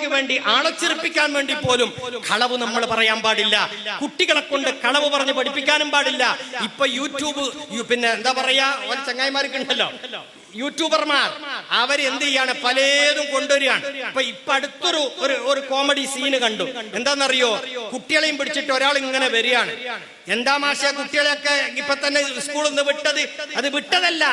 കോമഡിക്ക് വേണ്ടി ആളച്ചിരിപ്പിക്കാൻ വേണ്ടി പോലും കളവ് നമ്മൾ പറയാൻ പാടില്ല. കുട്ടികളെ കൊണ്ട് കളവ് പറഞ്ഞ് പഠിപ്പിക്കാനും പാടില്ല. ഇപ്പൊ യൂട്യൂബ് പിന്നെ എന്താ പറയാ, ചങ്ങായിമാർക്ക് ഉണ്ടല്ലോ യൂട്യൂബർമാർ, അവരെന്ത് ചെയ്യാണ്, പലതും കൊണ്ടുവരികയാണ്. ഇപ്പൊ അടുത്തൊരു ഒരു കോമഡി സീന് കണ്ടു. എന്താണെന്നറിയോ, കുട്ടികളെയും പിടിച്ചിട്ട് ഒരാൾ ഇങ്ങനെ വരികയാണ്. എന്താ മാഷ കുട്ടികളെയൊക്കെ ഇപ്പൊ തന്നെ സ്കൂളിൽ നിന്ന് വിട്ടത്? അത് വിട്ടതല്ല,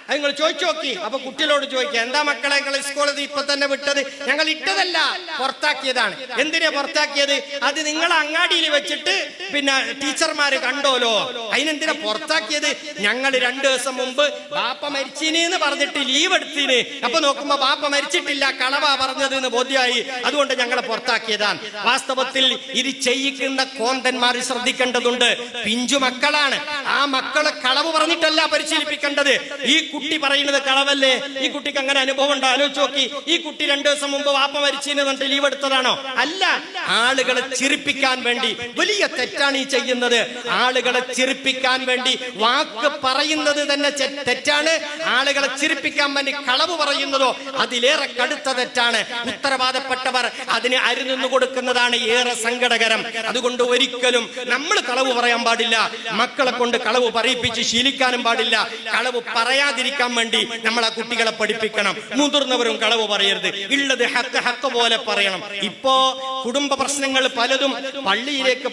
അത് നിങ്ങൾ ചോദിച്ചു നോക്കി. അപ്പൊ കുട്ടികളോട് ചോദിക്കുക, എന്താ മക്കളെ നിങ്ങൾ സ്കൂളിൽ ഇപ്പൊ തന്നെ വിട്ടത്? ഞങ്ങൾ ഇട്ടതല്ല, പുറത്താക്കിയതാണ്. എന്തിനാ പുറത്താക്കിയത്? അത് നിങ്ങൾ അങ്ങാടിയിൽ വെച്ചിട്ട് പിന്നെ ടീച്ചർമാര് കണ്ടോലോ, അതിനെന്തിനാ പുറത്താക്കിയത്? ഞങ്ങൾ 2 ദിവസം മുമ്പ് ബാപ്പ മരിച്ചിനെന്ന് പറഞ്ഞിട്ട് ലീവ് എടുത്തിന്. അപ്പൊ നോക്കുമ്പോ ബാപ്പ മരിച്ചിട്ടില്ല, കളവാ പറഞ്ഞത് എന്ന് ബോധ്യമായി. അതുകൊണ്ട് ഞങ്ങളെ പുറത്താക്കിയതാണ്. വാസ്തവത്തിൽ ഇത് ചെയ്യിക്കുന്ന കോന്തന്മാർ ശ്രദ്ധിക്കേണ്ടതുണ്ട്. പിഞ്ചു മക്കളാണ്. ആ മക്കളെ കളവ് പറഞ്ഞിട്ടല്ല പരിശീലിപ്പിക്കേണ്ടത്. ഈ കുട്ടി പറയുന്നത് കളവല്ലേ? ഈ കുട്ടിക്ക് അങ്ങനെ അനുഭവം ഉണ്ടോ? ആലോചിച്ച് നോക്കി. ഈ കുട്ടി 2 ദിവസം മുമ്പ് വാപ്പ മരിച്ചെന്ന് പറഞ്ഞിട്ട് ലീവ് എടുത്തതാണോ? അല്ല. ആളുകളെ ചിരിപ്പിക്കാൻ വേണ്ടി, വലിയ തെറ്റാണ് ഈ ചെയ്യുന്നത്. ആളുകളെ ചിരിപ്പിക്കാൻ വേണ്ടി വാക്ക് പറയുന്നത് തന്നെ തെറ്റാണ്. ആളുകളെ ചിരിപ്പിക്കാൻ വേണ്ടി കളവ് പറയുന്നതോ അതിലേറെ കടുത്ത തെറ്റാണ്. ഉത്തരവാദപ്പെട്ടവർ അതിന് അരുനിന്നു കൊടുക്കുന്നതാണ് ഏറെ സങ്കടകരം. അതുകൊണ്ട് ഒരിക്കലും നമ്മൾ കളവ് പറയാൻ പാടില്ല. മക്കളെ കൊണ്ട് കളവ് പറയിപ്പിച്ച് ശീലിക്കാനും പാടില്ല. കളവ് പറയാതിരിക്കാൻ വേണ്ടി നമ്മൾ ആ കുട്ടികളെ പഠിപ്പിക്കണം. മുതിർന്നവരും കളവ് പറയരുത്. ഉള്ളത് ഹക്ക് പോലെ പറയണം. ഇപ്പോ കുടുംബ പ്രശ്നങ്ങൾ പലതും പള്ളിയിലേക്ക്